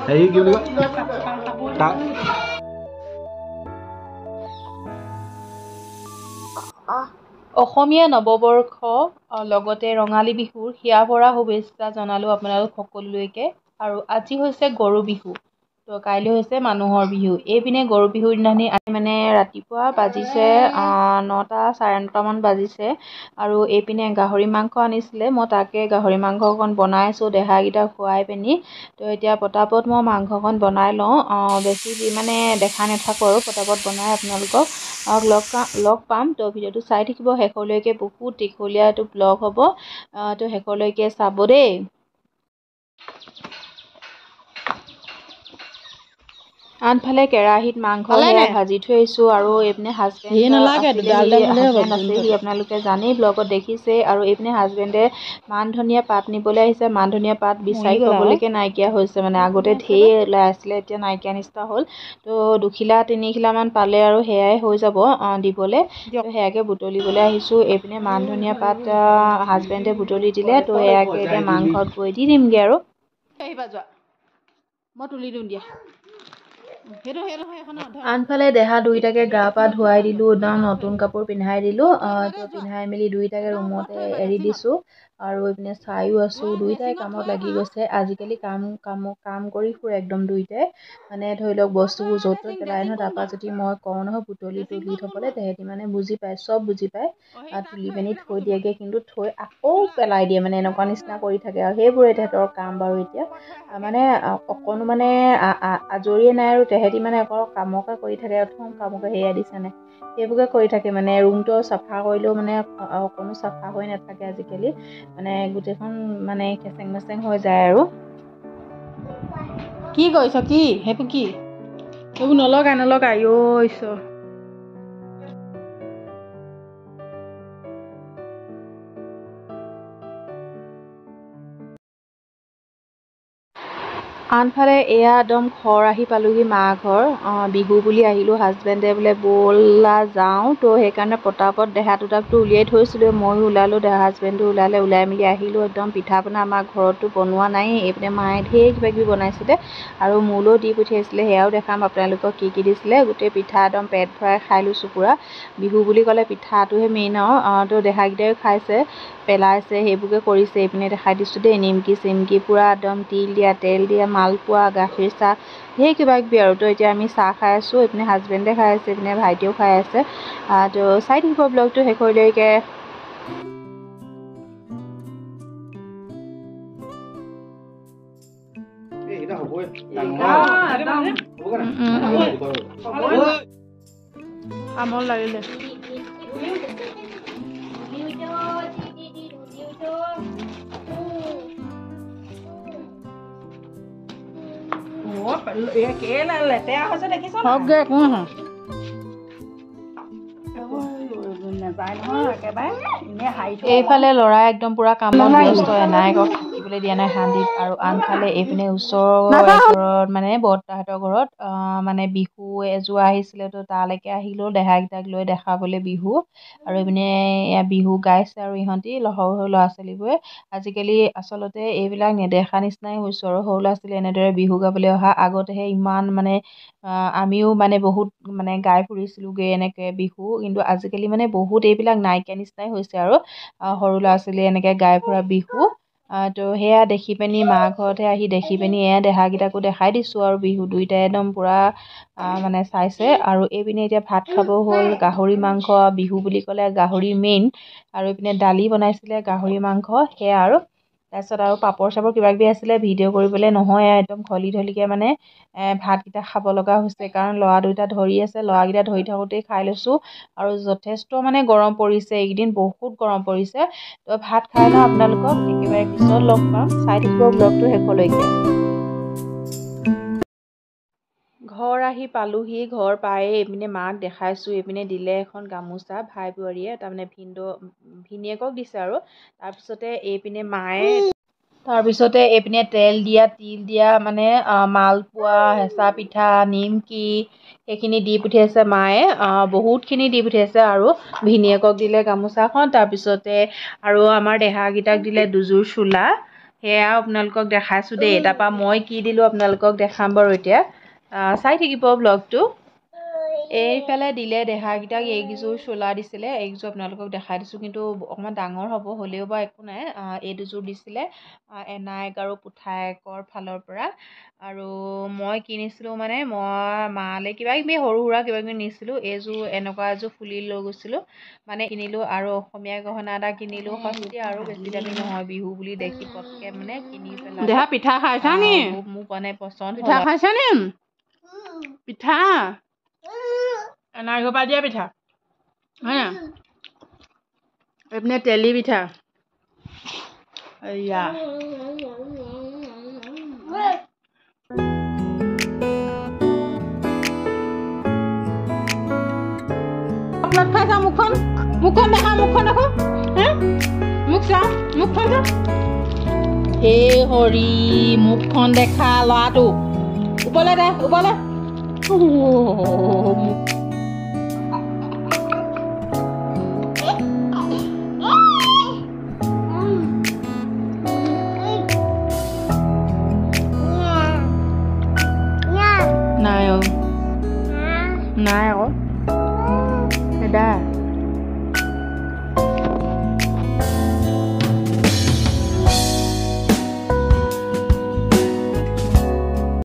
হেৰি কি বুলি কয় অসমীয়া নৱবৰ্ষ লগতে ৰঙালী বিহুৰ হিয়া ভৰা শুভেচ্ছা জনালোঁ আপোনালোক সকলোলৈকে। আৰু আজি হৈছে গৰু বিহু, তো কাইলৈ হৈছে মানুহৰ বিহু। এইপিনে গৰু বিহুৰ দিনাখনি মানে ৰাতিপুৱা বাজিছে 9টা চাৰে 9টামান বাজিছে আৰু এইপিনে গাহৰি মাংস আনিছিলে। মই তাকে গাহৰি মাংস অকণ বনাইছোঁ দেহাকেইটাক খুৱাই পিনি। তো এতিয়া পটাপট মই মাংসকণ বনাই লওঁ, বেছি মানে দেখা নাথাকোঁ আৰু পটাপট বনাই আপোনালোকক লগ পাম। তো ভিডিঅ'টো চাই থাকিব শেষলৈকে, বহুত দীঘলীয়া এইটো ব্লগ হ'ব, তো শেষলৈকে চাব দেই। আনফালে কেৰাহীত মাংস সেয়া ভাজি থৈ আহিছোঁ আৰু এইপিনে হাজবেণ্ড আছেহি, আপোনালোকে জানেই ব্লগত দেখিছে। আৰু এইপিনে হাজবেণ্ডে মান ধনিয়া পাত নিবলৈ আহিছে। মান ধনিয়া পাত বিচাৰি পাবলৈকে নাইকিয়া হৈছে, মানে আগতে ঢেৰ ওলাই আছিলে, এতিয়া নাইকিয়া নিচিনা হ'ল। তো 2খিলা 3খিলামান পালে আৰু সেয়াই হৈ যাব দিবলৈ। তো সেয়াকে বুটলিবলৈ আহিছোঁ। এইপিনে মান ধনিয়া পাত হাজবেণ্ডে বুটলি দিলে, তো সেয়াকে এতিয়া মাংসত গৈ দি দিমগৈ আৰু। আহিবা যোৱা, মই তুলি দিওঁ দিয়া। আনফালে দেহা দুইটাকে গা পা ধুৱাই দিলোঁ, একদম নতুন কাপোৰ পিন্ধাই দিলোঁ। তো পিন্ধাই মেলি দুইটাকে ৰুমতে এৰি দিছোঁ আৰু এইপিনে চায়ো আছোঁ। দুইটাই কামত লাগি গৈছে। আজিকালি কাম কৰি ফুৰে একদম দুইটাই, মানে ধৰি লওক বস্তুবোৰ য'ত ত'ত পেলাই নহয়। তাৰপৰা যদি মই কওঁ নহয় তুলি থ'বলৈ, তেহেঁতি মানে বুজি পায়, চব বুজি পায়। তুলি পিনি থৈ দিয়েগৈ, কিন্তু থৈ আকৌ পেলাই দিয়ে, মানে এনেকুৱা নিচিনা কৰি থাকে। আৰু সেইবোৰে তেহেঁতৰ কাম বাৰু। এতিয়া মানে অকণো মানে আজৰিয়ে নাই আৰু তেহেঁতি মানে অকল কামকে কৰি থাকে। কামকে সেয়া দিছেনে সেইবোৰকে কৰি থাকে, মানে ৰুমটো চাফা কৰিলেও মানে অকণো চাফা হৈ নাথাকে আজিকালি, মানে গোটেইখন মানে খেচেং মেচেং হৈ যায় আৰু। কি কৰিছ? কি সেইবোৰ কি? সেইবোৰ নলগাই ঈশ্বৰ। আনফালে এয়া একদম ঘৰ আহি পালোহি, মা ঘৰ। বিহু বুলি আহিলোঁ, হাজবেণ্ডে বোলে ব'লা যাওঁ। তো সেইকাৰণে পটাপট দেহা দুটাকতো উলিয়াই থৈছিলোঁ, ময়ো ওলালোঁ, হাজবেণ্ডো ওলালে। ওলাই মেলি আহিলোঁ। একদম পিঠা পনা আমাৰ ঘৰততো বনোৱা নাই। এইপিনে মায়ে ঢেৰ কিবা কিবি বনাইছিলে আৰু মোলৈও দি পঠিয়াইছিলে, সেয়াও দেখাম আপোনালোকক কি কি দিছিলে। গোটেই পিঠা একদম পেট ভৰাই খাই লৈছোঁ পূৰা। বিহু বুলি ক'লে পিঠাটোহে মেইন আৰু। তো দেহাকেইটাইও খাইছে, পেলাইছে, সেইবোৰকে কৰিছে। এইপিনে দেখাই দিছোঁ দেই, নিমকি চিমকি পূৰা একদম তিল দিয়া তেল দিয়া মালপোৱা, গাখীৰ চাহ, ঢেৰ কিবা কিবি আৰু। তো এতিয়া আমি চাহ খাই আছোঁ, এইপিনে হাজবেণ্ডে খাই আছে, এইপিনে ভাইটিয়েও খাই আছে। তো চাই থাকিব ব্লগটো শেষলৈকে। আমল লাগিলে লেতেৰা হৈছে দেখিছ নাযায় নহয় একেবাৰে। এইফালে ল'ৰাই একদম পূৰা কামত ব্যস্ত, এনায়েকক থাকিবলৈ দিয়া নাই শান্তিত। আৰু আনফালে এইপিনে ওচৰৰ এঘৰত মানে বৰ্তাহঁতৰ ঘৰত মানে বিহু এযোৰা আহিছিলে, তো তালৈকে আহিলোঁ দেহাকেইটাক লৈ দেখাবলৈ বিহু। আৰু এইপিনে এয়া বিহু গাইছে আৰু ইহঁতি সৰু সৰু ল'ৰা ছোৱালীবোৰে। আজিকালি আচলতে এইবিলাক নেদেখা নিচিনাই হৈছোঁ আৰু, সৰু ল'ৰা ছোৱালী এনেদৰে বিহু গাবলৈ অহা। আগতেহে ইমান মানে আমিও মানে বহুত মানে গাই ফুৰিছিলোঁগৈ এনেকৈ বিহু, কিন্তু আজিকালি মানে বহুত এইবিলাক নাইকিয়া নিচিনাই হৈছে আৰু, সৰু ল'ৰা ছোৱালীয়ে এনেকৈ গাই ফুৰা বিহু। তো সেয়া দেখি পিনি মা ঘৰতহে আহি দেখি পিনি এয়া দেহাকেইটাকো দেখাই দিছোঁ আৰু বিহু দুইটাই একদম পূৰা মানে চাইছে। আৰু এইপিনে এতিয়া ভাত খাব হ'ল, গাহৰি মাংস, বিহু বুলি ক'লে গাহৰি মেইন। আৰু এইপিনে দালি বনাইছিলে, গাহৰি মাংস, সেয়া আৰু। তাৰপিছত আৰু পাপৰ চাপৰ কিবা কিবি আছিলে, ভিডিঅ' কৰিবলৈ নহয়, একদম ঢলিকৈ মানে ভাতকেইটা খাব লগা হৈছে, কাৰণ ল'ৰা দুটা ধৰি আছে, ল'ৰাকেইটা ধৰি থাকোঁতেই খাই লৈছোঁ। আৰু যথেষ্ট মানে গৰম পৰিছে, এইকেইদিন বহুত গৰম পৰিছে। তো ভাত খাই লওঁ, আপোনালোকক একেবাৰে পিছত লগ পাম, চাই থাকিব ব্লগটো শেষলৈকে। ঘৰ আহি পালোহি, ঘৰ পায়ে এইপিনে মাক দেখাইছোঁ। এইপিনে দিলে এখন গামোচা ভাই বোৱাৰীয়ে, তাৰমানে ভিনীয়েকক দিছে আৰু। তাৰপিছতে এইপিনে তেল দিয়া তিল দিয়া মানে মালপোৱা, হেঁচা পিঠা, নিমকি, সেইখিনি দি পঠিয়াইছে মায়ে, বহুতখিনি দি পঠিয়াইছে। আৰু ভিনীয়েকক দিলে গামোচাখন, তাৰপিছতে আৰু আমাৰ দেহাকেইটাক দিলে দুযোৰ চোলা, সেয়া আপোনালোকক দেখাইছোঁ দেই। তাৰপৰা মই কি দিলোঁ আপোনালোকক দেখাম বাৰু এতিয়া। চাই থাকিব ব্লগটো। এইফালে দিলে দেহাকেইটাক এইকেইযোৰ চোলা দিছিলে, এইকেইযোৰ আপোনালোকক দেখাই দিছোঁ, কিন্তু অকণমান ডাঙৰ হ'ব, হ'লেও বাৰু একো নাই। এই দুযোৰ দিছিলে এনায়েক আৰু পুঠায়েকৰ ফালৰ পৰা। আৰু মই কিনিছিলোঁ মানে মই মালৈ কিবাকিবি সৰু সুৰা কিবাকিবি নিছিলোঁ। এইযোৰ এনেকুৱা এযোৰ ফুলি লৈ গৈছিলোঁ মানে কিনিলোঁ, আৰু অসমীয়া গহনা এটা কিনিলোঁ সস্তীয়া আৰু বেছি দামী নহয়, বিহু বুলি দেখি পটকৈ মানে কিনি পেলালোঁ। দেহা পিঠা খাইছা নি? মোক মানে পচন্দ হ'ল। পিঠা খাইছা নি? পিঠা নাৰিকল দিয়া পিঠা হয় না? এইপিনে তেলি পিঠা। এয়া চকলেট খাইছা? মুখখন দেখা, মুখখন দেখো। মুখ চা, মুখখন চা। হে হৰি, মুখখন দেখা ল'ৰাটো। ওপৰলৈ দে, ওপৰলৈ। নাই আকৌ। এদা